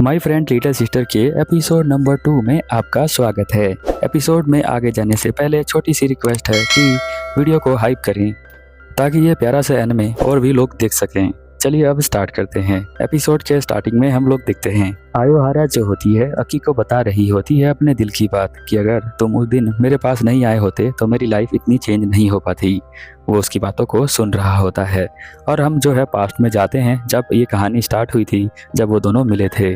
My friend little sister के episode number 2 में आपका स्वागत है। एपिसोड में आगे जाने से पहले छोटी सी रिक्वेस्ट है कि वीडियो को हाइप करें ताकि ये प्यारा सा एनिमे और भी लोग देख सकें। चलिए अब स्टार्ट करते हैं। एपिसोड के स्टार्टिंग में हम लोग देखते हैं आयोहारा जो होती है अकी को बता रही होती है अपने दिल की बात कि अगर तुम उस दिन मेरे पास नहीं आए होते तो मेरी लाइफ इतनी चेंज नहीं हो पाती। वो उसकी बातों को सुन रहा होता है और हम जो है पास्ट में जाते हैं जब ये कहानी स्टार्ट हुई थी, जब वो दोनों मिले थे।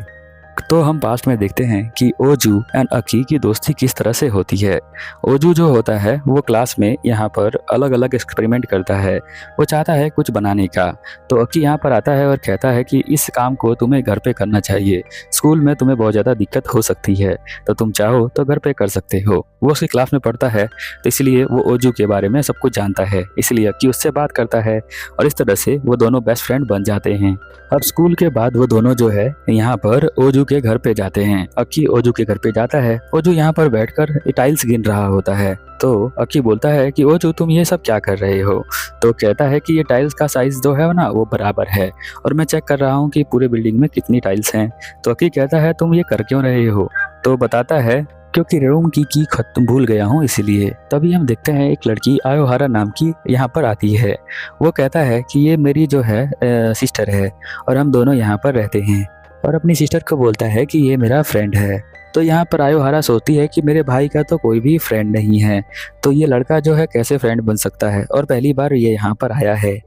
तो हम पास्ट में देखते हैं कि ओजू एंड अकी की दोस्ती किस तरह से होती है। ओजू जो होता है वो क्लास में यहाँ पर अलग अलग एक्सपेरिमेंट करता है, वो चाहता है कुछ बनाने का। तो अकी यहाँ पर आता है और कहता है कि इस काम को तुम्हें घर पे करना चाहिए, स्कूल में तुम्हें बहुत ज़्यादा दिक्कत हो सकती है, तो तुम चाहो तो घर पे कर सकते हो। वो उसकी क्लास में पढ़ता है तो इसलिए वो ओजू के बारे में सब कुछ जानता है, इसलिए अकी उससे बात करता है और इस तरह से वो दोनों बेस्ट फ्रेंड बन जाते हैं। अब स्कूल के बाद वो दोनों जो है यहाँ पर ओजू के घर पे जाते हैं। अकी ओजू के घर पे जाता है। ओजू यहाँ पर बैठकर टाइल्स गिन रहा होता है। तो अकी बोलता है कि ओजू तुम ये सब क्या कर रहे हो। तो कहता है कि ये टाइल्स का साइज जो है ना वो बराबर है और मैं चेक कर रहा हूँ कि पूरे बिल्डिंग में कितनी टाइल्स हैं। तो अकी कहता है तुम ये कर क्यों रहे हो। तो बताता है क्योंकि रूम की खत्म भूल गया हूँ इसलिए। तभी हम देखते हैं एक लड़की आयोहारा नाम की यहाँ पर आती है। वो कहता है कि ये मेरी जो है सिस्टर है और हम दोनों यहाँ पर रहते हैं, और अपनी सिस्टर को बोलता है कि ये मेरा फ्रेंड है। तो यहाँ पर आयोहारा सोचती है कि मेरे भाई का तो कोई भी फ्रेंड नहीं है, तो ये लड़का जो है कैसे फ्रेंड बन सकता है और पहली बार ये यहाँ पर आया है।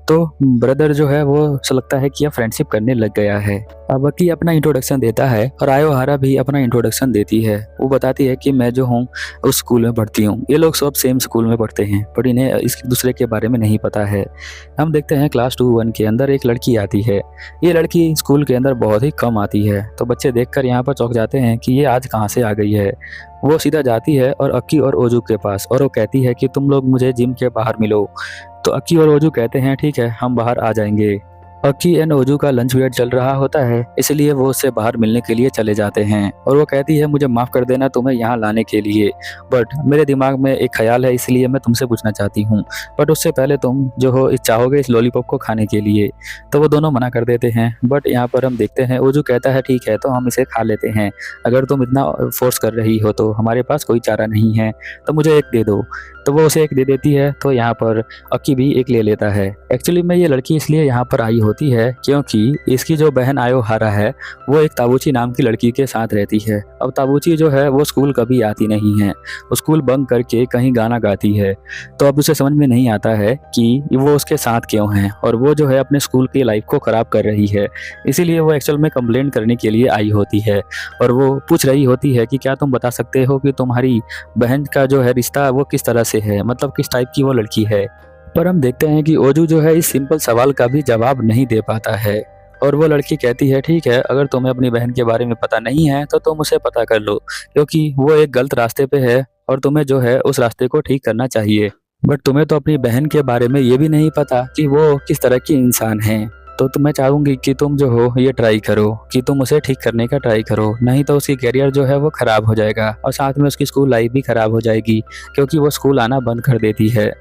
तो ब्रदर जो है वो लगता है कि यह फ्रेंडशिप करने लग गया है। अब अकी अपना इंट्रोडक्शन देता है और आयोहारा भी अपना इंट्रोडक्शन देती है। वो बताती है कि मैं जो हूँ उस स्कूल में पढ़ती हूँ, ये लोग सब सेम स्कूल में पढ़ते हैं पर इन्हें इस दूसरे के बारे में नहीं पता है। हम देखते हैं क्लास 2-1 के अंदर एक लड़की आती है। ये लड़की स्कूल के अंदर बहुत ही कम आती है, तो बच्चे देखकर यहाँ पर चौंक जाते हैं कि ये आज कहाँ से आ गई है। वो सीधा जाती है और अकी और ओजू के पास और वो कहती है कि तुम लोग मुझे जिम के बाहर मिलो। तो अकी और ओजू कहते हैं ठीक है हम बाहर आ जाएंगे। अकी एंड ओजू का लंच पीरियड चल रहा होता है, इसलिए वो उससे बाहर मिलने के लिए चले जाते हैं और वो कहती है मुझे माफ़ कर देना तुम्हें यहाँ लाने के लिए, बट मेरे दिमाग में एक ख्याल है इसलिए मैं तुमसे पूछना चाहती हूँ, बट उससे पहले तुम जो हो चाहोगे इस लॉलीपॉप को खाने के लिए। तो वो दोनों मना कर देते हैं, बट यहाँ पर हम देखते हैं ओजू कहता है ठीक है तो हम इसे खा लेते हैं, अगर तुम इतना फोर्स कर रही हो तो हमारे पास कोई चारा नहीं है, तो मुझे एक दे दो। तो वो उसे एक दे देती है, तो यहाँ पर अकी भी एक ले लेता है। एक्चुअली में ये लड़की इसलिए यहाँ पर आई होती है क्योंकि इसकी जो बहन आयोहारा है वो एक ताबूची नाम की लड़की के साथ रहती है। अब ताबूची जो है वो स्कूल कभी आती नहीं है, वो स्कूल बंक करके कहीं गाना गाती है। तो अब उसे समझ में नहीं आता है कि वो उसके साथ क्यों है और वो जो है अपने स्कूल की लाइफ को ख़राब कर रही है, इसीलिए वो एक्चुअल में कंप्लेन करने के लिए आई होती है और वो पूछ रही होती है कि क्या तुम बता सकते हो कि तुम्हारी बहन का जो है रिश्ता वो किस तरह से है, मतलब किस टाइप की वो लड़की है। पर हम देखते हैं कि ओजू जो है इस सिंपल सवाल का भी जवाब नहीं दे पाता है और वो लड़की कहती है ठीक है अगर तुम्हें अपनी बहन के बारे में पता नहीं है तो तुम उसे पता कर लो, क्योंकि वो एक गलत रास्ते पे है और तुम्हें जो है उस रास्ते को ठीक करना चाहिए। बट तुम्हें तो अपनी बहन के बारे में ये भी नहीं पता कि वो किस तरह की इंसान है, तो मैं चाहूँगी कि तुम जो हो ये ट्राई करो कि तुम उसे ठीक करने का ट्राई करो, नहीं तो उसकी करियर जो है वो ख़राब हो जाएगा और साथ में उसकी स्कूल लाइफ भी ख़राब हो जाएगी क्योंकि वो स्कूल आना बंद कर देती है।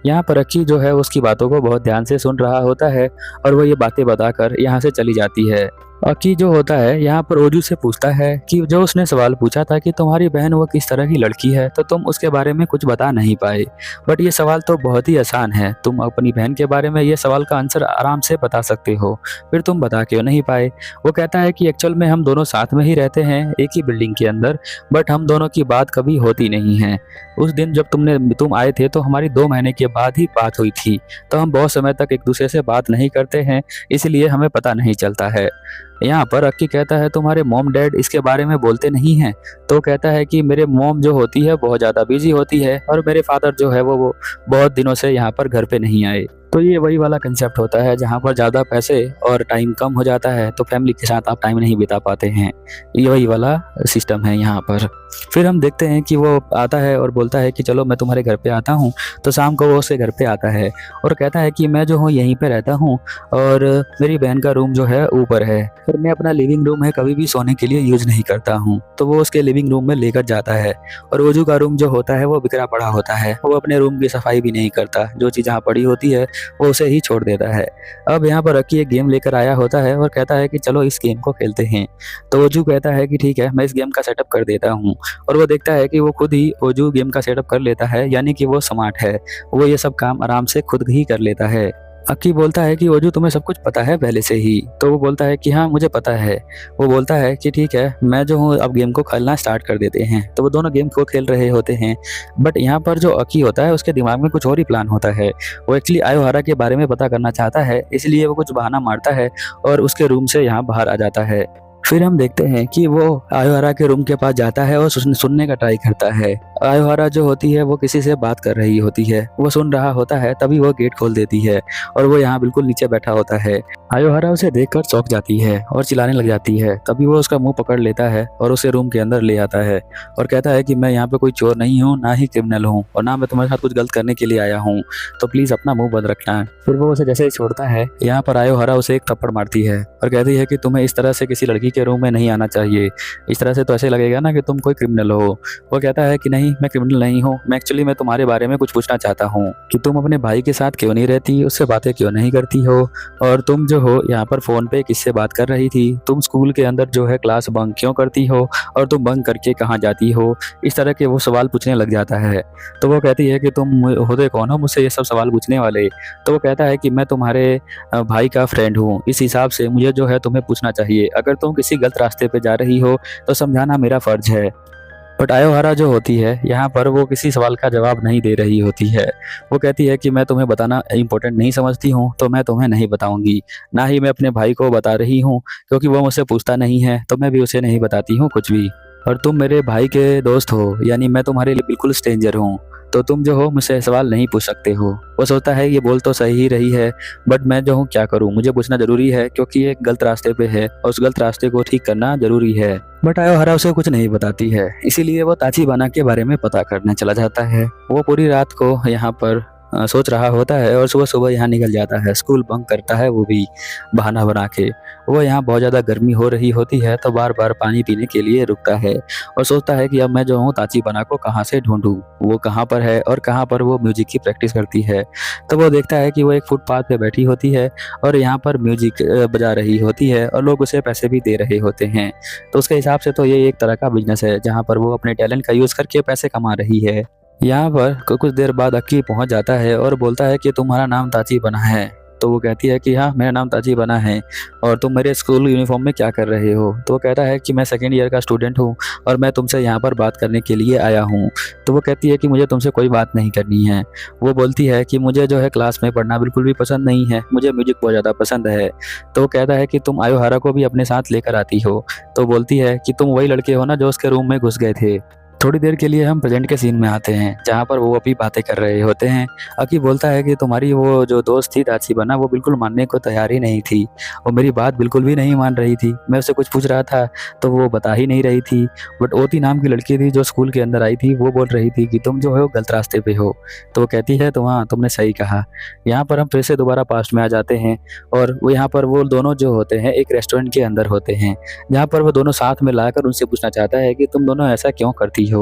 यहाँ पर अकी जो है उसकी बातों को बहुत ध्यान से सुन रहा होता है और वो ये बातें बताकर यहाँ से चली जाती है। अकी जो होता है यहाँ पर ओजू से पूछता है कि जो उसने सवाल पूछा था कि तुम्हारी बहन वो किस तरह की लड़की है तो तुम उसके बारे में कुछ बता नहीं पाए, बट ये सवाल तो बहुत ही आसान है, तुम अपनी बहन के बारे में ये सवाल का आंसर आराम से बता सकते हो, फिर तुम बता क्यों नहीं पाए। वो कहता है कि एक्चुअल में हम दोनों साथ में ही रहते हैं एक ही बिल्डिंग के अंदर, बट हम दोनों की बात कभी होती नहीं है। उस दिन जब तुम आए थे तो हमारी 2 महीने के बाद ही बात हुई थी, तो हम बहुत समय तक एक दूसरे से बात नहीं करते हैं, इसलिए हमें पता नहीं चलता है। यहाँ पर अक्की कहता है तुम्हारे मॉम डैड इसके बारे में बोलते नहीं हैं। तो कहता है कि मेरे मॉम जो होती है बहुत ज़्यादा बिजी होती है और मेरे फादर जो है वो बहुत दिनों से यहाँ पर घर पे नहीं आए। तो ये वही वाला कंसेप्ट होता है जहाँ पर ज़्यादा पैसे और टाइम कम हो जाता है तो फैमिली के साथ आप टाइम नहीं बिता पाते हैं, ये वही वाला सिस्टम है यहाँ पर। फिर हम देखते हैं कि वो आता है और बोलता है कि चलो मैं तुम्हारे घर पे आता हूँ। तो शाम को वो उसके घर पे आता है और कहता है कि मैं जो हूँ यहीं पे रहता हूँ और मेरी बहन का रूम जो है ऊपर है। और मैं अपना लिविंग रूम है कभी भी सोने के लिए यूज नहीं करता हूँ। तो वो उसके लिविंग रूम में लेकर जाता है और ओजू का रूम जो होता है वो बिखरा पड़ा होता है। वो अपने रूम की सफाई भी नहीं करता, जो चीज़ जहाँ पड़ी होती है वो उसे ही छोड़ देता है। अब यहाँ पर अक्की एक गेम लेकर आया होता है और कहता है कि चलो इस गेम को खेलते हैं। तो ओजू कहता है कि ठीक है, मैं इस गेम का सेटअप कर देता हूँ। और वो देखता है कि वो खुद ही ओजू गेम का सेटअप कर लेता है, यानी कि वो स्मार्ट है, वो ये सब काम आराम से खुद ही कर लेता है। अक्की बोलता है कि ओजू तुम्हें सब कुछ पता है पहले से ही। तो वो बोलता है कि हाँ मुझे पता है। वो बोलता है कि ठीक है, मैं जो हूँ अब गेम को खेलना स्टार्ट कर देते हैं। तो वो दोनों गेम को खेल रहे होते हैं। बट यहाँ पर जो अक्की होता है उसके दिमाग में कुछ और ही प्लान होता है। वो एक्चुअली आयोहारा के बारे में पता करना चाहता है, इसलिए वो कुछ बहाना मारता है और उसके रूम से यहाँ बाहर आ जाता है। फिर हम देखते हैं कि वो आयोहारा के रूम के पास जाता है और सुनने का ट्राई करता है। आयोहारा जो होती है वो किसी से बात कर रही होती है, वो सुन रहा होता है, तभी वो गेट खोल देती है और वो यहाँ बिल्कुल नीचे बैठा होता है। आयोहारा उसे देखकर चौंक जाती है और चिल्लाने लग जाती है। तभी वो उसका मुंह पकड़ लेता है और उसे रूम के अंदर ले आता है और कहता है कि मैं यहाँ पे कोई चोर नहीं हूँ, ना ही क्रिमिनल हूँ, और ना मैं तुम्हारे साथ कुछ गलत करने के लिए आया हूँ, तो प्लीज अपना मुंह बंद रखना। फिर वो उसे जैसे ही छोड़ता है, यहाँ पर आयोहारा उसे एक थप्पड़ मारती है और कहती है कि तुम्हें इस तरह से किसी लड़की के रूम में नहीं आना चाहिए, इस तरह से तो ऐसे लगेगा ना कि तुम कोई क्रिमिनल हो। वो कहता है कि नहीं, मैं क्रिमिनल नहीं हूँ, मैं एक्चुअली मैं तुम्हारे बारे में कुछ पूछना चाहता हूँ कि तुम अपने भाई के साथ क्यों नहीं रहती, उससे बातें क्यों नहीं करती हो, और तुम जो हो यहाँ पर फोन पे किससे बात कर रही थी, तुम स्कूल के अंदर जो है क्लास बंक क्यों करती हो, और तुम बंक करके कहाँ जाती हो। इस तरह के वो सवाल पूछने लग जाता है। तो वो कहती है कि तुम होते कौन हो मुझसे ये सब सवाल पूछने वाले। तो वो कहता है कि मैं तुम्हारे भाई का फ्रेंड हूँ, इस हिसाब से मुझे जो है तुम्हें पूछना चाहिए, अगर तुम किसी गलत रास्ते पे जा रही हो तो समझाना मेरा फर्ज है। बट आयोहारा जो होती है यहाँ पर वो किसी सवाल का जवाब नहीं दे रही होती है। वो कहती है कि मैं तुम्हें बताना इम्पोर्टेंट नहीं समझती हूँ, तो मैं तुम्हें नहीं बताऊंगी, ना ही मैं अपने भाई को बता रही हूँ, क्योंकि वो मुझसे पूछता नहीं है तो मैं भी उसे नहीं बताती हूँ कुछ भी। और तुम मेरे भाई के दोस्त हो, यानी मैं तुम्हारे लिए बिल्कुल स्ट्रेंजर हूँ, तो तुम जो हो मुझसे सवाल नहीं पूछ सकते हो। वो सोचता है ये बोल तो सही ही रही है, बट मैं जो हूँ क्या करूँ, मुझे पूछना जरूरी है क्योंकि ये गलत रास्ते पे है और उस गलत रास्ते को ठीक करना जरूरी है। बट आयोहारा उसे कुछ नहीं बताती है, इसीलिए वो ताचिबाना के बारे में पता करने चला जाता है। वो पूरी रात को यहाँ पर सोच रहा होता है और सुबह सुबह यहाँ निकल जाता है, स्कूल बंक करता है, वो भी बहाना बना के। वो यहाँ बहुत ज़्यादा गर्मी हो रही होती है तो बार बार पानी पीने के लिए रुकता है और सोचता है कि अब मैं जो हूँ ताचिबाना को कहाँ से ढूंढूं, वो कहाँ पर है और कहाँ पर वो म्यूजिक की प्रैक्टिस करती है। तो वो देखता है कि वो एक फुटपाथ पे बैठी होती है और यहाँ पर म्यूजिक बजा रही होती है और लोग उसे पैसे भी दे रहे होते हैं। तो उसके हिसाब से तो ये एक तरह का बिजनेस है जहाँ पर वो अपने टैलेंट का यूज़ करके पैसे कमा रही है। यहाँ पर कुछ देर बाद अक्की पहुंच जाता है और बोलता है कि तुम्हारा नाम ताचिबाना है। तो वो कहती है कि हाँ मेरा नाम ताचिबाना है, और तुम मेरे स्कूल यूनिफॉर्म में क्या कर रहे हो। तो वो कहता है कि मैं सेकेंड ईयर का स्टूडेंट हूँ और मैं तुमसे यहाँ पर बात करने के लिए आया हूँ। तो वो कहती है कि मुझे तुमसे कोई बात नहीं करनी है। वो बोलती है कि मुझे जो है क्लास में पढ़ना बिल्कुल भी पसंद नहीं है, मुझे म्यूजिक बहुत ज़्यादा पसंद है। तो वो कहता है कि तुम आयोहारा को भी अपने साथ लेकर आती हो। तो बोलती है कि तुम वही लड़के हो ना जो उसके रूम में घुस गए थे। थोड़ी देर के लिए हम प्रेजेंट के सीन में आते हैं जहाँ पर वो अभी बातें कर रहे होते हैं। अकी बोलता है कि तुम्हारी वो जो दोस्त थी ताचिबाना, वो बिल्कुल मानने को तैयार ही नहीं थी, वो मेरी बात बिल्कुल भी नहीं मान रही थी। मैं उससे कुछ पूछ रहा था तो वो बता ही नहीं रही थी। बट ओती नाम की लड़की थी जो स्कूल के अंदर आई थी, वो बोल रही थी कि तुम जो हो गलत रास्ते पे हो। तो वो कहती है तो हाँ तुमने सही कहा। यहाँ पर हम फिर से दोबारा पास्ट में आ जाते हैं और वो यहाँ पर वो दोनों जो होते हैं एक रेस्टोरेंट के अंदर होते हैं, जहाँ पर वो दोनों साथ में लाकर उनसे पूछना चाहता है कि तुम दोनों ऐसा क्यों करती हो।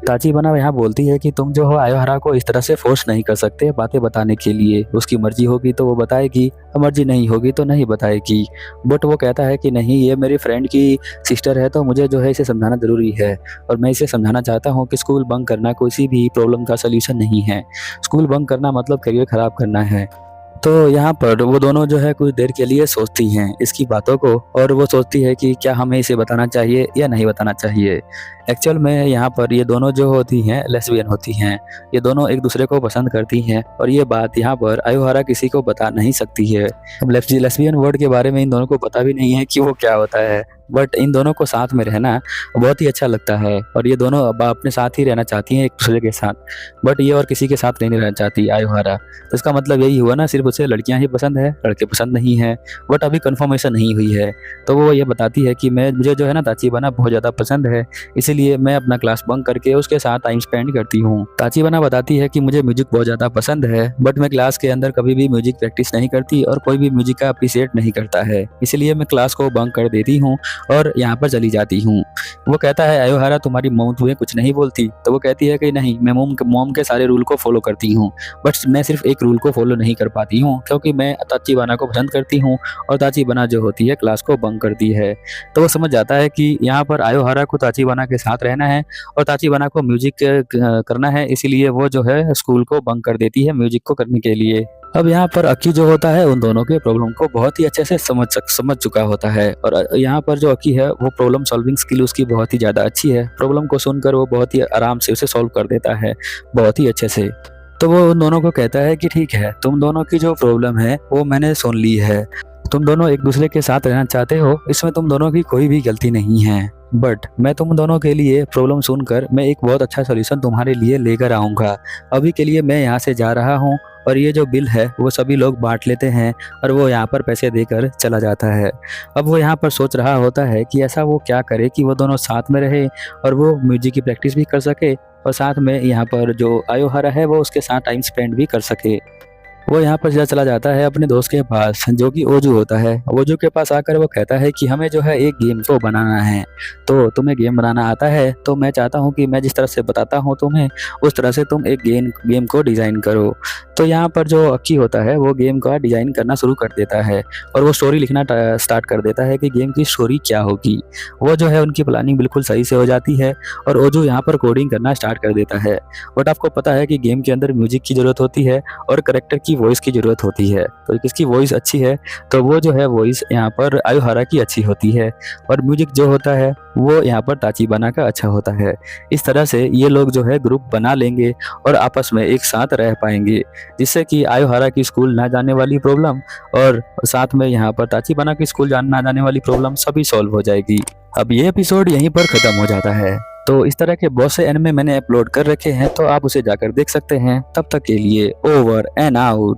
ताचिबाना यहाँ बोलती है कि तुम जो हो आयोहारा को इस तरह से फोर्स नहीं कर सकते बातें बताने के लिए, उसकी मर्जी होगी तो वो बताएगी, मर्जी नहीं होगी तो नहीं बताएगी। बट वो कहता है कि नहीं, ये मेरी फ्रेंड की सिस्टर है तो मुझे जो है इसे समझाना ज़रूरी है, और मैं इसे समझाना चाहता हूँ कि स्कूल बंक करना किसी भी प्रॉब्लम का सल्यूशन नहीं है। स्कूल बंक करना मतलब करियर ख़राब करना है। तो यहाँ पर वो दोनों जो है कुछ देर के लिए सोचती हैं इसकी बातों को, और वो सोचती है कि क्या हमें इसे बताना चाहिए या नहीं बताना चाहिए। एक्चुअल में यहाँ पर ये दोनों जो होती हैं लेस्बियन होती हैं, ये दोनों एक दूसरे को पसंद करती हैं, और ये बात यहाँ पर आयोहारा किसी को बता नहीं सकती है। अब लेस्बियन वर्ड के बारे में इन दोनों को पता भी नहीं है कि वो क्या होता है। बट इन दोनों को साथ में रहना बहुत ही अच्छा लगता है और ये दोनों अब अपने साथ ही रहना चाहती हैं एक दूसरे के साथ, बट ये और किसी के साथ नहीं रहना चाहती आयोहारा। तो इसका मतलब यही हुआ ना, सिर्फ उसे लड़कियां ही पसंद है, लड़के पसंद नहीं है। बट अभी कंफर्मेशन नहीं हुई है, तो वो ये बताती है कि मुझे जो है ना ताचिबाना बहुत ज़्यादा पसंद है, इसीलिए मैं अपना क्लास बंक करके उसके साथ टाइम स्पेंड करती हूँ। ताचिबाना बताती है कि मुझे म्यूजिक बहुत ज़्यादा पसंद है, बट मैं क्लास के अंदर कभी भी म्यूजिक प्रैक्टिस नहीं करती और कोई भी म्यूजिक का अप्रिशिएट नहीं करता है, इसलिए मैं क्लास को बंक कर देती हूँ और यहाँ पर चली जाती हूँ। वो कहता है आयोहारा तुम्हारी मॉम तुम्हें कुछ नहीं बोलती? तो वो कहती है कि नहीं, मैं मॉम के सारे रूल को फॉलो करती हूँ, बट मैं सिर्फ एक रूल को फॉलो नहीं कर पाती हूँ क्योंकि मैं ताचिबाना को पसंद करती हूँ और ताचिबाना जो होती है क्लास को बंक करती है। तो वो समझ जाता है कि यहाँ पर आयोहारा को ताचिबाना के साथ रहना है और ताचिबाना को म्यूजिक करना है, इसीलिए वो जो है स्कूल को बंक कर देती है म्यूजिक को करने के लिए। अब यहाँ पर अक्की जो होता है उन दोनों के प्रॉब्लम को बहुत ही अच्छे से समझ चुका होता है और यहाँ पर जो अक्की है वो प्रॉब्लम सॉल्विंग स्किल उसकी बहुत ही ज़्यादा अच्छी है। प्रॉब्लम को सुनकर वो बहुत ही आराम से उसे सॉल्व कर देता है बहुत ही अच्छे से। तो वो उन दोनों को कहता है कि ठीक है, तुम दोनों की जो प्रॉब्लम है वो मैंने सुन ली है, तुम दोनों एक दूसरे के साथ रहना चाहते हो, इसमें तुम दोनों की कोई भी गलती नहीं है, बट मैं तुम दोनों के लिए प्रॉब्लम सुनकर मैं एक बहुत अच्छा सोल्यूशन तुम्हारे लिए लेकर आऊँगा। अभी के लिए मैं यहाँ से जा रहा हूँ और ये जो बिल है वो सभी लोग बांट लेते हैं और वो यहाँ पर पैसे देकर चला जाता है। अब वो यहाँ पर सोच रहा होता है कि ऐसा वो क्या करे कि वो दोनों साथ में रहे और वो म्यूजिक की प्रैक्टिस भी कर सके और साथ में यहाँ पर जो आयोहारा है वो उसके साथ टाइम स्पेंड भी कर सके। वो यहाँ पर सीधा चला जाता है अपने दोस्त के पास जो कि ओजू होता है। ओजू के पास आकर वो कहता है कि हमें जो है एक गेम को बनाना है, तो तुम्हें गेम बनाना आता है, तो मैं चाहता हूँ कि मैं जिस तरह से बताता हूँ तुम्हें उस तरह से तुम एक गेम को डिज़ाइन करो। तो यहाँ पर जो अक्की होता है वो गेम का डिज़ाइन करना शुरू कर देता है और वो स्टोरी लिखना स्टार्ट कर देता है कि गेम की स्टोरी क्या होगी। वो जो है उनकी प्लानिंग बिल्कुल सही से हो जाती है और ओजू यहाँ पर कोडिंग करना स्टार्ट कर देता है। बट आपको पता है कि गेम के अंदर म्यूजिक की ज़रूरत होती है और करेक्टर की वॉइस की ज़रूरत होती है, तो किसकी वॉइस अच्छी है? तो वो जो है वॉइस यहाँ पर आयोहारा की अच्छी होती है और म्यूजिक जो होता है वो यहाँ पर ताचिबाना का अच्छा होता है। इस तरह से ये लोग जो है ग्रुप बना लेंगे और आपस में एक साथ रह पाएंगे, जिससे कि आयोहारा की स्कूल ना जाने वाली प्रॉब्लम और साथ में यहाँ पर ताचिबाना की स्कूल ना जाने वाली प्रॉब्लम सभी सॉल्व हो जाएगी। अब ये एपिसोड यहीं पर ख़त्म हो जाता है। तो इस तरह के बहुत से एनिमे मैंने अपलोड कर रखे हैं, तो आप उसे जाकर देख सकते हैं। तब तक के लिए ओवर एंड आउट।